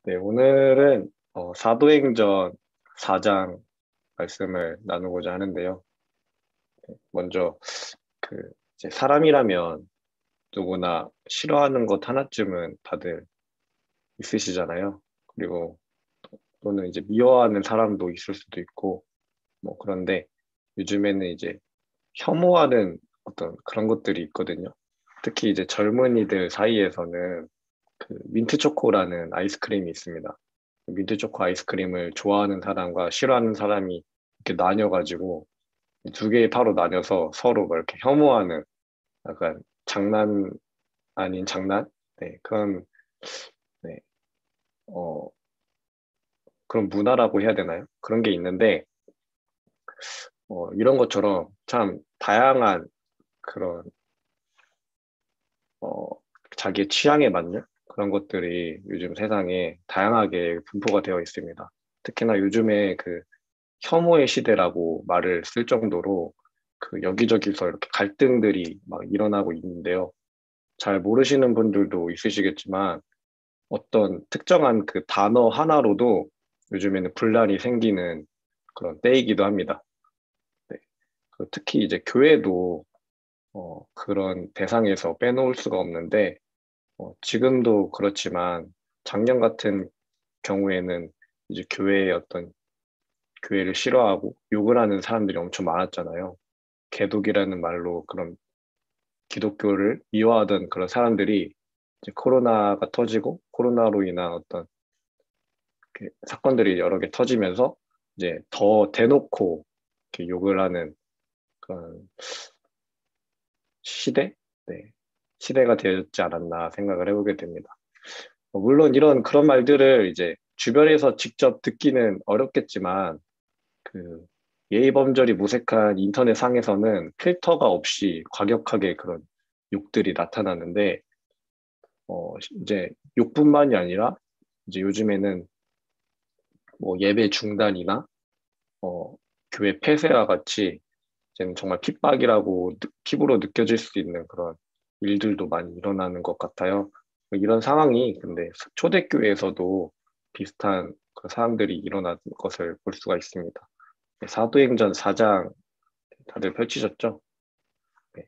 네, 오늘은 사도행전 4장 말씀을 나누고자 하는데요. 먼저 그 이제 사람이라면 누구나 싫어하는 것 하나쯤은 다들 있으시잖아요. 그리고 또는 이제 미워하는 사람도 있을 수도 있고 뭐 그런데 요즘에는 이제 혐오하는 어떤 그런 것들이 있거든요. 특히 이제 젊은이들 사이에서는 그 민트초코라는 아이스크림이 있습니다. 민트초코 아이스크림을 좋아하는 사람과 싫어하는 사람이 이렇게 나뉘어가지고 두 개의 파로 나뉘어서 서로 막 이렇게 혐오하는 약간 장난 아닌 장난? 네, 네, 어, 그런 문화라고 해야 되나요? 그런 게 있는데, 이런 것처럼 참 다양한 그런, 어, 자기의 취향에 맞는 그런 것들이 요즘 세상에 다양하게 분포가 되어 있습니다. 특히나 요즘에 그 혐오의 시대라고 말을 쓸 정도로 그 여기저기서 이렇게 갈등들이 막 일어나고 있는데요. 잘 모르시는 분들도 있으시겠지만 어떤 특정한 그 단어 하나로도 요즘에는 분란이 생기는 그런 때이기도 합니다. 네. 특히 이제 교회도 그런 대상에서 빼놓을 수가 없는데 지금도 그렇지만 작년 같은 경우에는 이제 교회의 어떤 교회를 싫어하고 욕을 하는 사람들이 엄청 많았잖아요. 개독이라는 말로 그런 기독교를 미워하던 그런 사람들이 이제 코로나가 터지고 코로나로 인한 어떤 사건들이 여러 개 터지면서 이제 더 대놓고 이렇게 욕을 하는 그런 시대? 네. 시대가 되었지 않았나 생각을 해보게 됩니다. 물론 이런 그런 말들을 이제 주변에서 직접 듣기는 어렵겠지만 그 예의범절이 무색한 인터넷 상에서는 필터가 없이 과격하게 그런 욕들이 나타나는데 이제 욕뿐만이 아니라 이제 요즘에는 뭐 예배 중단이나 어, 교회 폐쇄와 같이 이제는 정말 핍박이라고 피부로 느껴질 수 있는 그런 일들도 많이 일어나는 것 같아요. 이런 상황이 근데 초대교회에서도 비슷한 그 사항들이 일어나는 것을 볼 수가 있습니다. 사도행전 4장 다들 펼치셨죠? 네.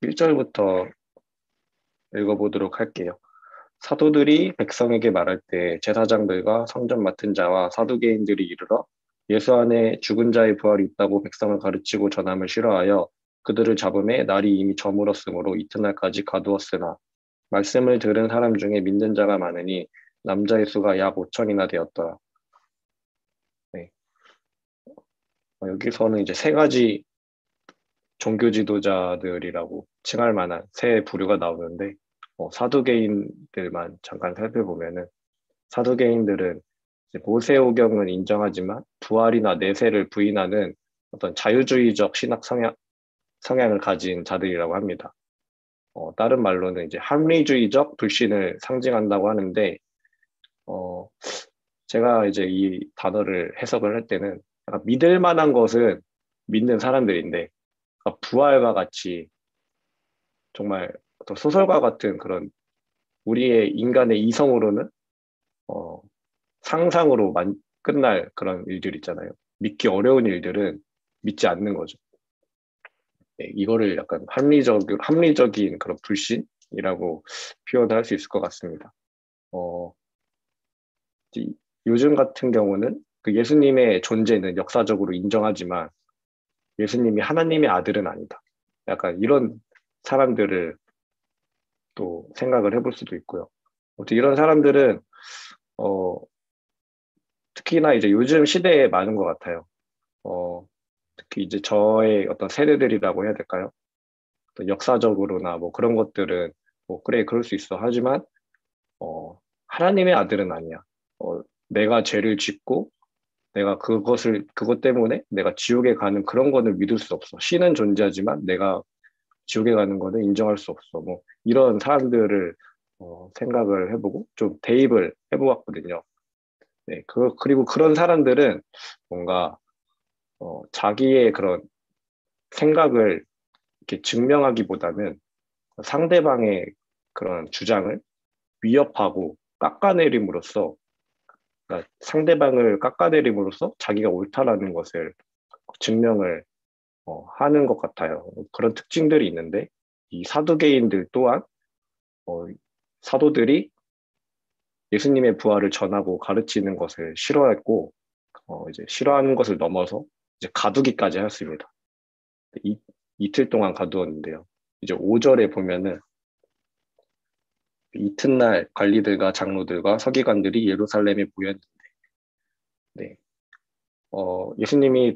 1절부터 읽어보도록 할게요. 사도들이 백성에게 말할 때 제사장들과 성전 맡은 자와 사두개인들이 이르러 예수 안에 죽은 자의 부활이 있다고 백성을 가르치고 전함을 싫어하여 그들을 잡음에 날이 이미 저물었으므로 이튿날까지 가두었으나 말씀을 들은 사람 중에 믿는 자가 많으니 남자의 수가 약 5천이나 되었더라. 네. 여기서는 이제 세 가지 종교 지도자들이라고 칭할 만한 세 부류가 나오는데 사두개인들만 잠깐 살펴보면은 사두개인들은 이제 모세오경은 인정하지만 부활이나 내세를 부인하는 어떤 자유주의적 신학 성향을 가진 자들이라고 합니다. 다른 말로는 이제 합리주의적 불신을 상징한다고 하는데, 어, 제가 이제 이 단어를 해석을 할 때는 약간 믿을 만한 것은 믿는 사람들인데, 부활과 같이 정말 어떤 소설과 같은 그런 우리의 인간의 이성으로는 어, 상상으로 끝날 그런 일들 있잖아요. 믿기 어려운 일들은 믿지 않는 거죠. 네, 이거를 약간 합리적인 그런 불신이라고 표현할 수 있을 것 같습니다. 어, 이- 요즘 같은 경우는 그 예수님의 존재는 역사적으로 인정하지만 예수님이 하나님의 아들은 아니다. 약간 이런 사람들을 또 생각을 해볼 수도 있고요. 아무튼 이런 사람들은 어, 특히나 이제 요즘 시대에 많은 것 같아요. 어, 특히 이제 저의 어떤 세대들이라고 해야 될까요? 어떤 역사적으로나 뭐 그런 것들은 뭐 그래 그럴 수 있어 하지만 하나님의 아들은 아니야. 내가 죄를 짓고 내가 그것 때문에 내가 지옥에 가는 그런 거는 믿을 수 없어. 신은 존재하지만 내가 지옥에 가는 거는 인정할 수 없어. 뭐 이런 사람들을 생각을 해보고 좀 대입을 해보았거든요. 네, 그리고 그런 사람들은 뭔가 자기의 그런 생각을 이렇게 증명하기보다는 상대방의 그런 주장을 위협하고 깎아내림으로써 그러니까 상대방을 깎아내림으로써 자기가 옳다라는 것을 증명을 하는 것 같아요. 그런 특징들이 있는데 이 사두개인들 또한 어, 사도들이 예수님의 부활을 전하고 가르치는 것을 싫어했고 이제 싫어하는 것을 넘어서 이제 가두기까지 하였습니다. 이틀 동안 가두었는데요. 이제 5절에 보면은 이튿날 관리들과 장로들과 서기관들이 예루살렘에 모였는데, 네, 예수님이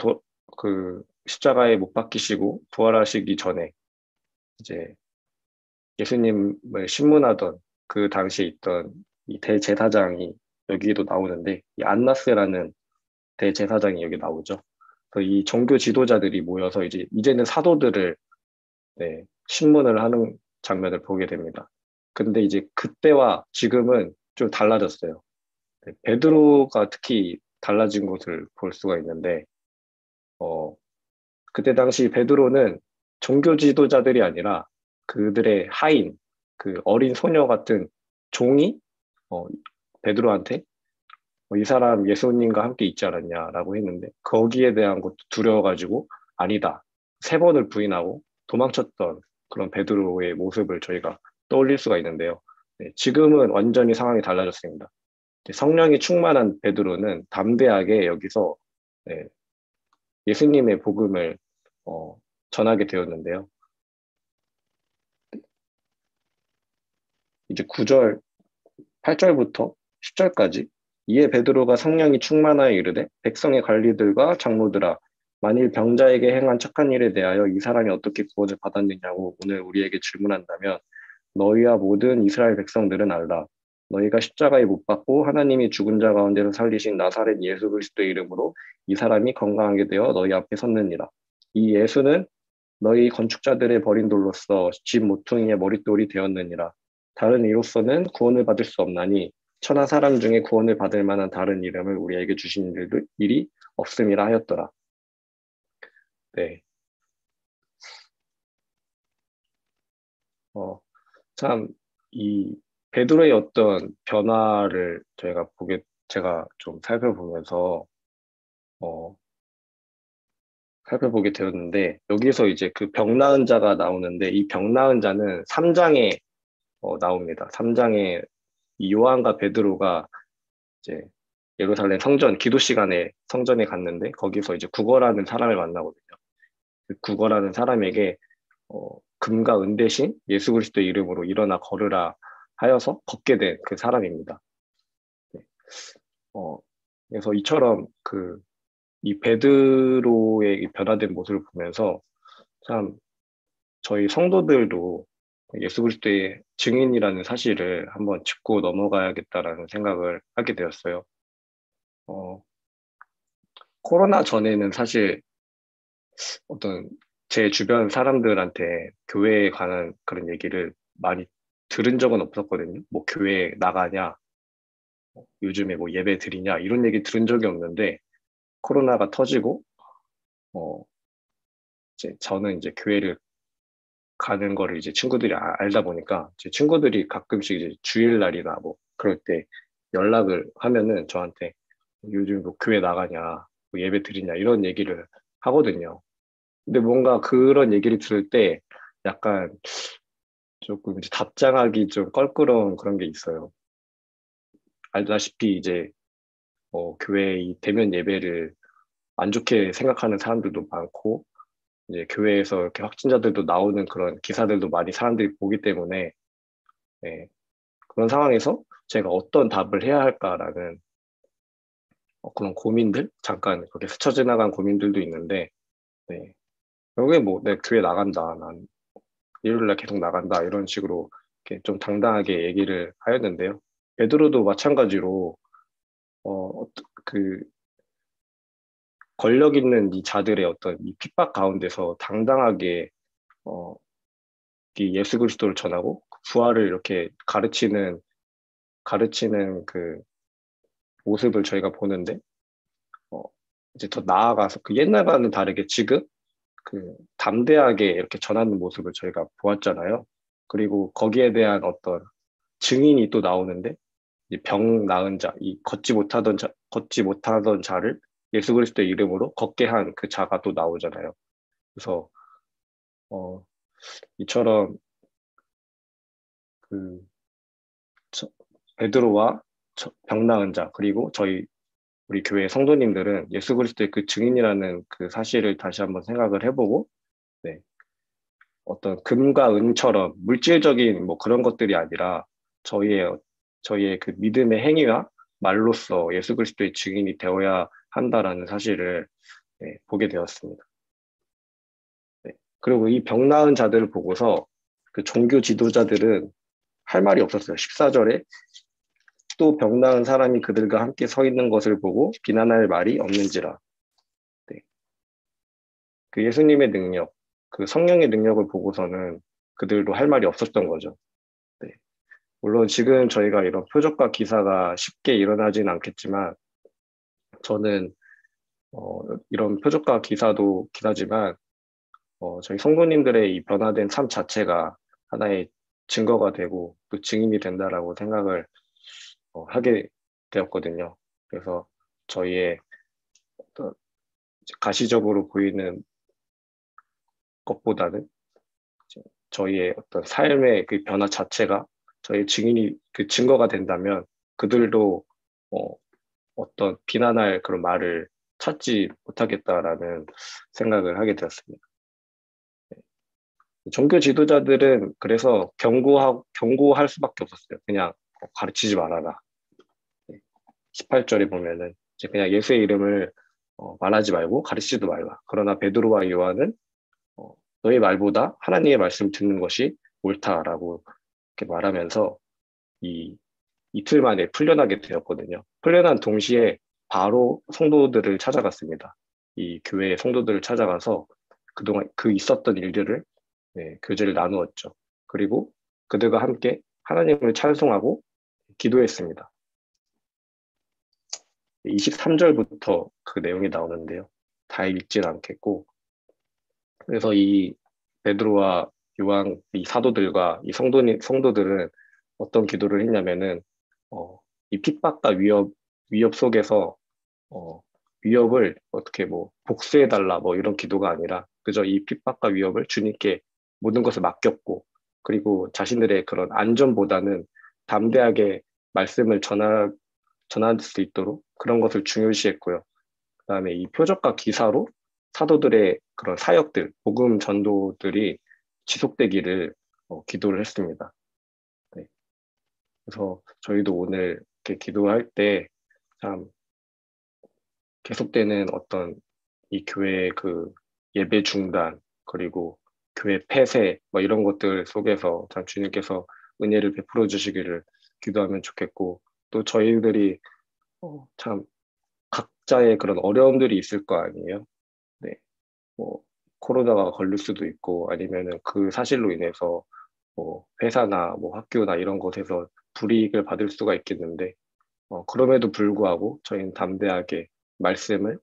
그 십자가에 못 박히시고 부활하시기 전에 이제 예수님을 신문하던 그 당시에 있던 이 대제사장이 여기에도 나오는데 이 안나스라는 대제사장이 여기 나오죠. 그래서 이 종교 지도자들이 모여서 이제는 사도들을 네, 신문을 하는 장면을 보게 됩니다. 근데 이제 그때와 지금은 좀 달라졌어요. 네, 베드로가 특히 달라진 것을 볼 수가 있는데, 어, 그때 당시 베드로는 종교 지도자들이 아니라 그들의 하인, 그 어린 소녀 같은 종이 어, 베드로한테 이 사람 예수님과 함께 있지 않았냐라고 했는데 거기에 대한 것도 두려워가지고 아니다. 3번을 부인하고 도망쳤던 그런 베드로의 모습을 저희가 떠올릴 수가 있는데요. 네, 지금은 완전히 상황이 달라졌습니다. 성령이 충만한 베드로는 담대하게 여기서 네, 예수님의 복음을 어, 전하게 되었는데요. 이제 9절, 8절부터 10절까지 이에 베드로가 성령이 충만하여 이르되 백성의 관리들과 장로들아 만일 병자에게 행한 착한 일에 대하여 이 사람이 어떻게 구원을 받았느냐고 오늘 우리에게 질문한다면 너희와 모든 이스라엘 백성들은 알라. 너희가 십자가에 못 박고 하나님이 죽은 자 가운데서 살리신 나사렛 예수 그리스도의 이름으로 이 사람이 건강하게 되어 너희 앞에 섰느니라. 이 예수는 너희 건축자들의 버린 돌로서 집 모퉁이의 머릿돌이 되었느니라. 다른 이로서는 구원을 받을 수 없나니 천하 사람 중에 구원을 받을 만한 다른 이름을 우리에게 주신 일이 없음이라 하였더라. 네. 참, 이 베드로의 어떤 변화를 제가 좀 어, 살펴보게 되었는데, 여기서 이제 그 병 나은 자가 나오는데, 이 병 나은 자는 3장에 나옵니다. 3장에 이 요한과 베드로가 이제 예루살렘 성전, 기도 시간에 성전에 갔는데, 거기서 이제 구거라는 사람을 만나거든요. 그 구거라는 사람에게 금과 은 대신 예수 그리스도의 이름으로 일어나 걸으라 하여서 걷게 된 그 사람입니다. 네. 어, 그래서 이처럼 이 베드로의 이 변화된 모습을 보면서 참 저희 성도들도 예수 그리스도의 증인이라는 사실을 한번 짚고 넘어가야겠다라는 생각을 하게 되었어요. 어, 코로나 전에는 사실 어떤 제 주변 사람들한테 교회에 관한 그런 얘기를 많이 들은 적은 없었거든요. 뭐 교회 나가냐, 요즘에 뭐 예배 드리냐 이런 얘기 들은 적이 없는데 코로나가 터지고 어 이제 저는 이제 교회를 가는 거를 이제 친구들이 알다 보니까 제 친구들이 가끔씩 이제 주일날이나 뭐 그럴 때 연락을 하면은 저한테 요즘 뭐 교회 나가냐, 뭐 예배 드리냐 이런 얘기를 하거든요. 근데 뭔가 그런 얘기를 들을 때 약간 조금 이제 답장하기 좀 껄끄러운 그런 게 있어요. 알다시피 이제 교회 이 대면 예배를 안 좋게 생각하는 사람들도 많고 이제 교회에서 이렇게 확진자들도 나오는 그런 기사들도 많이 사람들이 보기 때문에 네, 그런 상황에서 제가 어떤 답을 해야 할까라는 그런 고민들 잠깐 그렇게 스쳐 지나간 고민들도 있는데 네, 결국에 뭐 내 교회 나간다 난 일요일날 계속 나간다 이런 식으로 이렇게 좀 당당하게 얘기를 하였는데요. 베드로도 마찬가지로 그 권력 있는 이 자들의 어떤 이 핍박 가운데서 당당하게 어, 이 예수 그리스도를 전하고 부활을 이렇게 가르치는 그 모습을 저희가 보는데 어, 이제 더 나아가서 그 옛날과는 다르게 지금 담대하게 이렇게 전하는 모습을 저희가 보았잖아요. 그리고 거기에 대한 어떤 증인이 또 나오는데 이 병 나은 자, 이 걷지 못하던 자를 예수 그리스도의 이름으로 걷게 한 그 자가 또 나오잖아요. 그래서 어, 이처럼 그 저- 베드로와 병 나은 자 그리고 우리 교회 성도님들은 예수 그리스도의 그 증인이라는 그 사실을 다시 한번 생각을 해보고 네, 어떤 금과 은처럼 물질적인 뭐 그런 것들이 아니라 저희의 저희의 그 믿음의 행위와 말로써 예수 그리스도의 증인이 되어야 한다라는 사실을 네, 보게 되었습니다. 네. 그리고 이 병 나은 자들을 보고서 그 종교 지도자들은 할 말이 없었어요. 14절에 또 병 나은 사람이 그들과 함께 서 있는 것을 보고 비난할 말이 없는지라. 네. 그 예수님의 능력, 그 성령의 능력을 보고서는 그들도 할 말이 없었던 거죠. 네. 물론 지금 저희가 이런 표적과 기사가 쉽게 일어나진 않겠지만 저는 이런 표적과 기사지만 저희 성도님들의 이 변화된 삶 자체가 하나의 증거가 되고 또 증인이 된다라고 생각을 하게 되었거든요. 그래서 저희의 어떤 가시적으로 보이는 것보다는 이제 저희의 어떤 삶의 그 변화 자체가 저희 증인이 그 증거가 된다면 그들도 어, 어떤 비난할 그런 말을 찾지 못하겠다라는 생각을 하게 되었습니다. 종교 지도자들은 그래서 경고할 수밖에 없었어요. 그냥 가르치지 말아라. 18절에 보면은 이제 그냥 예수의 이름을 말하지 말고 가르치지도 말라. 그러나 베드로와 요한은 어, 너의 말보다 하나님의 말씀 듣는 것이 옳다라고 이렇게 말하면서 이 이틀 만에 풀려나게 되었거든요. 풀려난 동시에 바로 성도들을 찾아갔습니다. 이 교회의 성도들을 찾아가서 그동안 그 있었던 일들을 네, 교제를 나누었죠. 그리고 그들과 함께 하나님을 찬송하고 기도했습니다. 23절부터 그 내용이 나오는데요. 다 읽진 않겠고, 그래서 이 베드로와 요한 이 사도들과 이 성도들은 어떤 기도를 했냐면은, 이 핍박과 위협 속에서, 어, 위협을 어떻게 뭐 복수해달라 뭐 이런 기도가 아니라 그저 이 핍박과 위협을 주님께 모든 것을 맡겼고, 그리고 자신들의 그런 안전보다는 담대하게 말씀을 전할 수 있도록 그런 것을 중요시했고요. 그다음에 이 표적과 기사로 사도들의 그런 사역들, 복음 전도들이 지속되기를 기도를 했습니다. 네. 그래서 저희도 오늘 이렇게 기도할 때 참 계속되는 어떤 이 교회의 그 예배 중단, 그리고 교회 폐쇄, 뭐 이런 것들 속에서 참 주님께서 은혜를 베풀어 주시기를 기도하면 좋겠고, 또 저희들이 참 각자의 그런 어려움들이 있을 거 아니에요. 네. 뭐 코로나가 걸릴 수도 있고 아니면은 그 사실로 인해서 뭐 회사나 뭐 학교나 이런 곳에서 불이익을 받을 수가 있겠는데 그럼에도 불구하고 저희는 담대하게 말씀을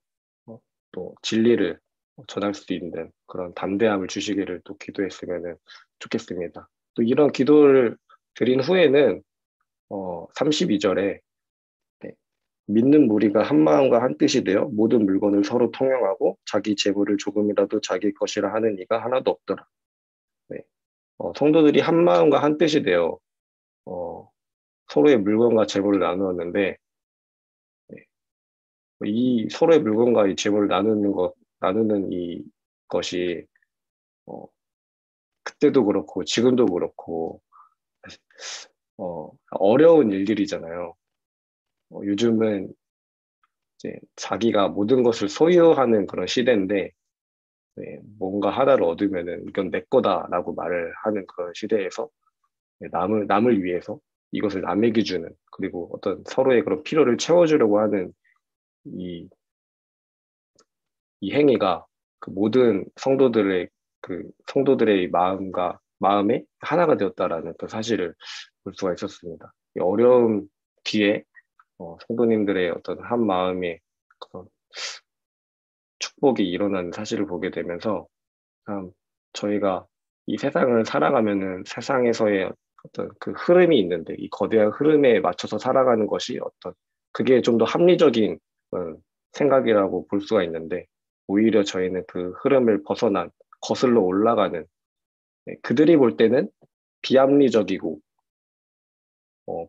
또 진리를 전할 수 있는 그런 담대함을 주시기를 또 기도했으면 좋겠습니다. 또 이런 기도를 드린 후에는 32절에 믿는 무리가 한 마음과 한 뜻이 되어 모든 물건을 서로 통용하고 자기 재물을 조금이라도 자기 것이라 하는 이가 하나도 없더라. 네. 성도들이 한 마음과 한 뜻이 되어 어, 서로의 물건과 재물을 나누었는데 네. 이 서로의 물건과 이 재물을 나누는 이 것이 어, 그때도 그렇고 지금도 그렇고 어려운 일들이잖아요. 요즘은 이제 자기가 모든 것을 소유하는 그런 시대인데 네, 뭔가 하나를 얻으면은 이건 내 거다라고 말을 하는 그런 시대에서 네, 남을 위해서 이것을 남에게 주는 그리고 어떤 서로의 그런 필요를 채워주려고 하는 이, 이 행위가 그 모든 성도들의 마음에 하나가 되었다라는 그 사실을 볼 수가 있었습니다. 이 어려움 뒤에 성도님들의 어떤 한 마음의 그런 축복이 일어나는 사실을 보게 되면서 참 저희가 이 세상을 살아가면은 세상에서의 어떤 그 흐름이 있는데 이 거대한 흐름에 맞춰서 살아가는 것이 어떤 그게 좀 더 합리적인 생각이라고 볼 수가 있는데 오히려 저희는 그 흐름을 벗어난 거슬러 올라가는 그들이 볼 때는 비합리적이고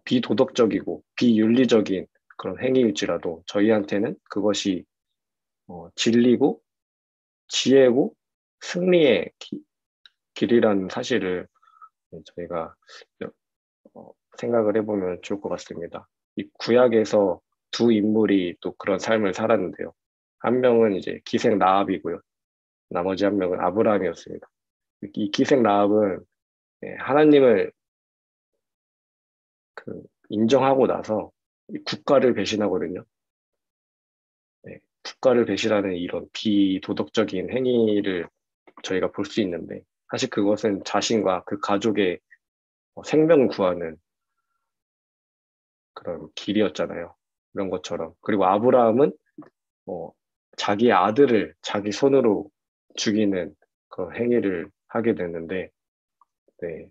비도덕적이고 비윤리적인 그런 행위일지라도 저희한테는 그것이 진리고 지혜고 승리의 길이라는 사실을 저희가 생각을 해보면 좋을 것 같습니다. 이 구약에서 두 인물이 또 그런 삶을 살았는데요. 한 명은 이제 기생 라합이고요. 나머지 한 명은 아브라함이었습니다. 이 기생 라합은 하나님을 인정하고 나서 국가를 배신하거든요. 네, 국가를 배신하는 이런 비도덕적인 행위를 저희가 볼 수 있는데 사실 그것은 자신과 그 가족의 생명을 구하는 그런 길이었잖아요. 이런 것처럼. 그리고 아브라함은 어, 자기 아들을 자기 손으로 죽이는 그 행위를 하게 됐는데, 네.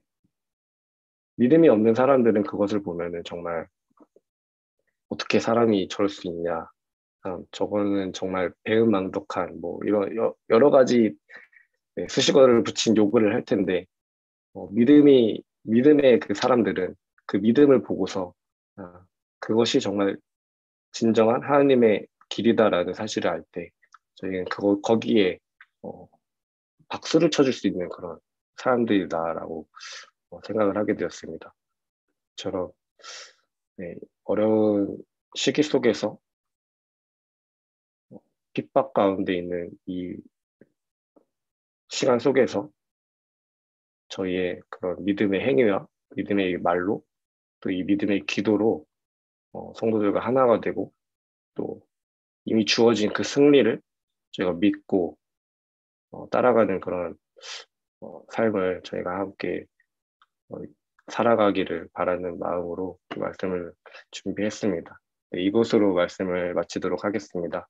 믿음이 없는 사람들은 그것을 보면은 정말 어떻게 사람이 저럴 수 있냐. 저거는 정말 배은망덕한 뭐 이런 여러 가지 수식어를 붙인 욕을 할 텐데, 믿음의 그 사람들은 그 믿음을 보고서 아, 그것이 정말 진정한 하나님의 길이다라는 사실을 알 때 저희는 거기에 어, 박수를 쳐줄 수 있는 그런 사람들이다라고 생각을 하게 되었습니다. 저런 네, 어려운 시기 속에서 핍박 가운데 있는 이 시간 속에서 저희의 그런 믿음의 행위와 믿음의 말로 또 이 믿음의 기도로 성도들과 하나가 되고 또 이미 주어진 그 승리를 저희가 믿고 따라가는 그런 삶을 저희가 함께 어, 살아가기를 바라는 마음으로 그 말씀을 준비했습니다. 네, 이것으로 말씀을 마치도록 하겠습니다.